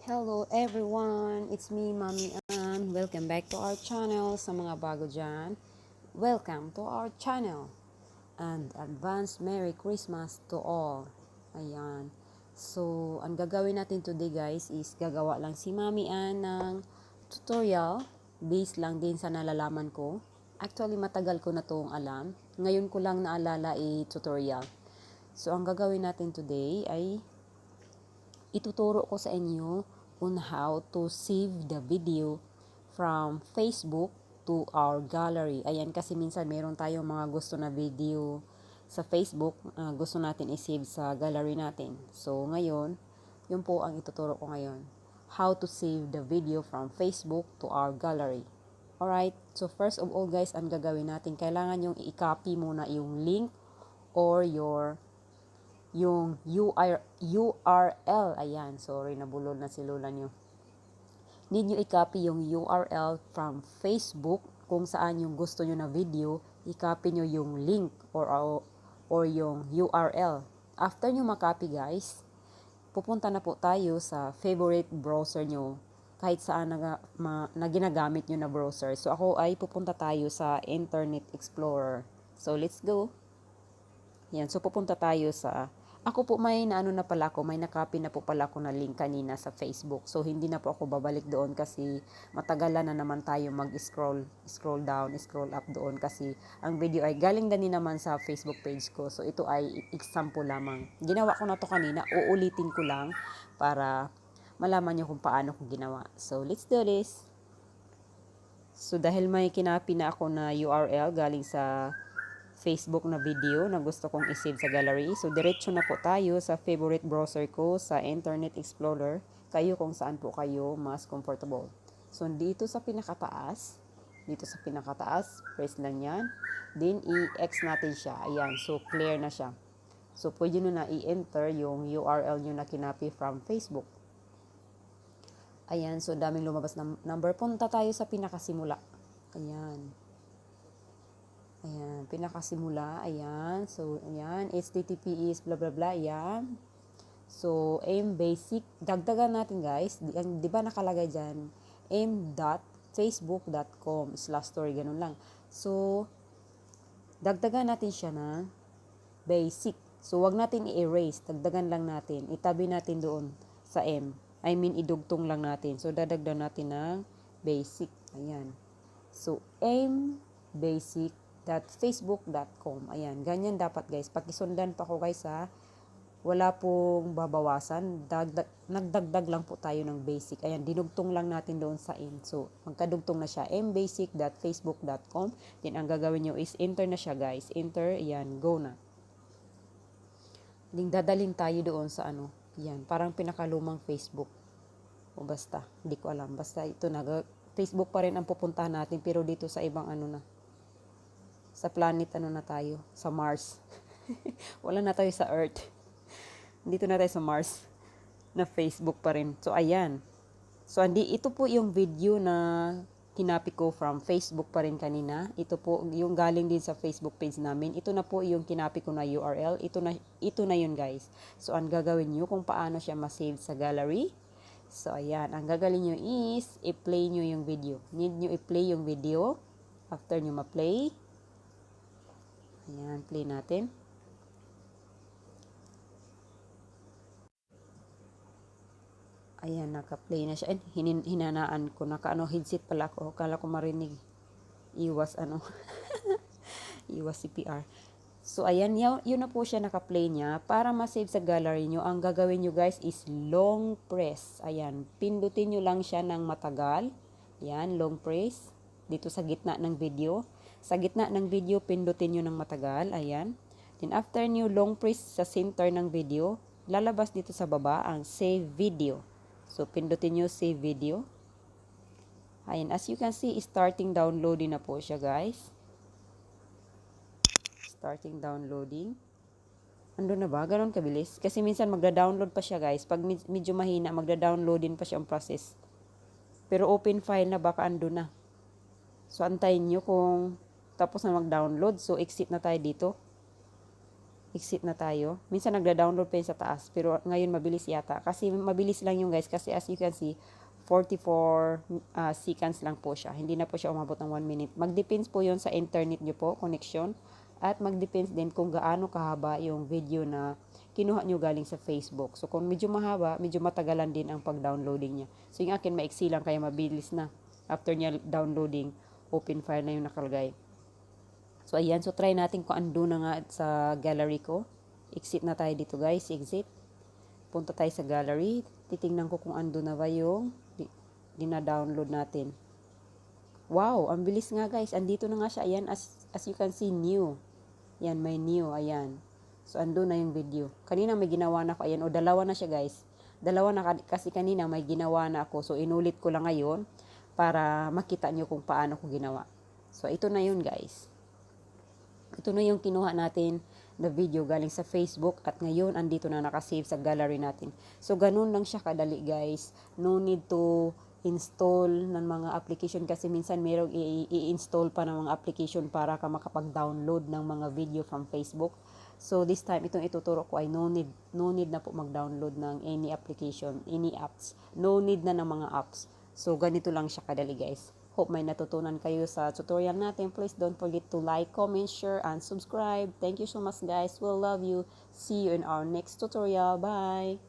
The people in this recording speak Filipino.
Hello everyone, it's me Mami Ann. Welcome back to our channel. Sa mga bago dyan, welcome to our channel. And advance Merry Christmas to all. Ayan. So, ang gagawin natin today guys is gagawa lang si Mami Ann ng tutorial based lang din sa nalalaman ko. Actually, matagal ko na itong alam. Ngayon ko lang naalala i-tutorial. So, ang gagawin natin today ay ituturo ko sa inyo on how to save the video from Facebook to our gallery. Ayan, kasi minsan meron tayong mga gusto na video sa Facebook, gusto natin i-save sa gallery natin. So, ngayon, yun po ang ituturo ko ngayon. How to save the video from Facebook to our gallery. Alright, so first of all guys, ang gagawin natin, kailangan yung i-copy muna yung link or yung URL. Ayan, sorry, nabulol na si Lola nyo. Need nyo i-copy yung URL from Facebook kung saan yung gusto nyo na video, i-copy nyo yung link or yung URL. After nyo makopy guys, pupunta na po tayo sa favorite browser nyo, kahit saan na ginagamit nyo na browser. So ako ay pupunta tayo sa Internet Explorer. So let's go. Yan, so pupunta tayo sa, ako po may naano na pala ako, may nakopy na po pala ako na link kanina sa Facebook. So hindi na po ako babalik doon kasi matagalan na naman tayo scroll down, scroll up doon kasi ang video ay galing din naman sa Facebook page ko. So ito ay example lamang. Ginawa ko na to kanina, uulitin ko lang para malaman nyo kung paano ko ginawa. So let's do this. So dahil may kinapi na ako na URL galing sa Facebook na video na gusto kong i-save sa gallery. So, diretso na po tayo sa favorite browser ko sa Internet Explorer. Kayo kung saan po kayo mas comfortable. So, dito sa pinakataas, press lang yan. Then, i-X natin siya. Ayan, so clear na siya. So, pwede nyo na i-enter yung URL nyo na kinapi from Facebook. Ayan, so daming lumabas na number. Punta tayo sa pinakasimula. Ayan. Ayan, pinakasimula, ayan. So, ayan, HTTP is blah blah blah, ayan. So, aim basic, dagdagan natin guys. Di ba nakalagay dyan, aim.facebook.com/story, ganun lang. So, dagdagan natin siya na basic. So, wag natin i-erase, dagdagan lang natin. Itabi natin doon sa idugtong lang natin. So, dadagdagan natin ng basic, ayan. So, aim basic facebook.com. Ayan, ganyan dapat guys. Pakisundan pa ko guys ha. Wala pong babawasan. Nagdagdag lang po tayo ng basic. Ayan, dinugtong lang natin doon sa in. So, magkadugtong na siya. mbasic.facebook.com. Then, ang gagawin nyo is enter na siya guys. Enter, ayan, go na. Then, dadaling tayo doon sa ano. Ayan, parang pinakalumang Facebook. O basta, hindi ko alam. Basta ito na, Facebook pa rin ang pupuntahan natin. Pero dito sa ibang ano na. Sa planet na tayo, sa Mars. Wala na tayo sa Earth. Dito na tayo sa Mars na Facebook pa rin. So ayan. So ito po yung video na kinapi ko from Facebook pa rin kanina. Ito po yung galing din sa Facebook page namin. Ito na po yung kinapi ko na URL. Ito na yun guys. So ang gagawin nyo kung paano siya ma-save sa gallery. So ayan, ang gagawin nyo is i-play nyo yung video. Need nyo i-play yung video. After nyo ma-play, ayan, play natin. Ayan, naka-play na siya. Hinanaan ko. Headset pala ako. Kala ko marinig. Iwas Iwas CPR. So, ayan, yun na po siya naka-play niya. Para ma-save sa gallery nyo, ang gagawin nyo guys is long press. Ayan, pindutin nyo lang siya ng matagal. Ayan, long press. Dito sa gitna ng video. Sa gitna ng video, pindutin nyo ng matagal. Ayan. Then after nyo long press sa center ng video, lalabas dito sa baba ang save video. So, pindutin nyo save video. Ayan. As you can see, starting downloading na po siya guys. Starting downloading. Ando na ba? Ganon kabilis. Kasi minsan magda-download pa siya guys. Pag medyo mahina, magda-downloadin pa siya ang process. Pero open file na, baka ando na. So, antayin nyo kung tapos na mag-download. So, exit na tayo dito. exit na tayo. Minsan nagda-download pa yun sa taas, pero ngayon mabilis yata. Kasi mabilis lang yung guys, kasi as you can see, 44 seconds lang po siya. Hindi na po siya umabot ng 1 minute. Mag-depends po yun sa internet nyo po, connection. At mag-depends din kung gaano kahaba yung video na kinuha nyo galing sa Facebook. So kung medyo mahaba, medyo matagalan din ang pag-downloading niya. So yung akin maiksi lang, kaya mabilis na. After niya downloading, open file na yung nakalagay. So, ayan. So, try natin kung ando na nga sa gallery ko. Exit na tayo dito, guys. Exit. Punta tayo sa gallery. Titingnan ko kung ando na ba yung dina-download natin. Wow! Ang bilis nga, guys. Andito na nga siya. Ayan. As you can see, new. Ayan, may new. Ayan. So, ando na yung video. Kanina may ginawa na ako. Ayan. O, dalawa na siya, guys. Dalawa na kasi kanina may ginawa na ako. So, inulit ko lang ngayon para makita nyo kung paano ko ginawa. So, ito na yun, guys. Ito na yung kinuha natin na video galing sa Facebook at ngayon andito na nakasave sa gallery natin. So, ganun lang siya kadali, guys. No need to install ng mga application kasi minsan mayroong i-install pa ng mga application para ka makapag-download ng mga video from Facebook. So, this time, itong ituturo ko ay no need na po mag-download ng any application, any apps. No need na ng mga apps. So, ganito lang siya kadali, guys. Hope may natutunan kayo sa tutorial natin. Please don't forget to like, comment, share, and subscribe. Thank you so much, guys. We'll love you. See you in our next tutorial. Bye!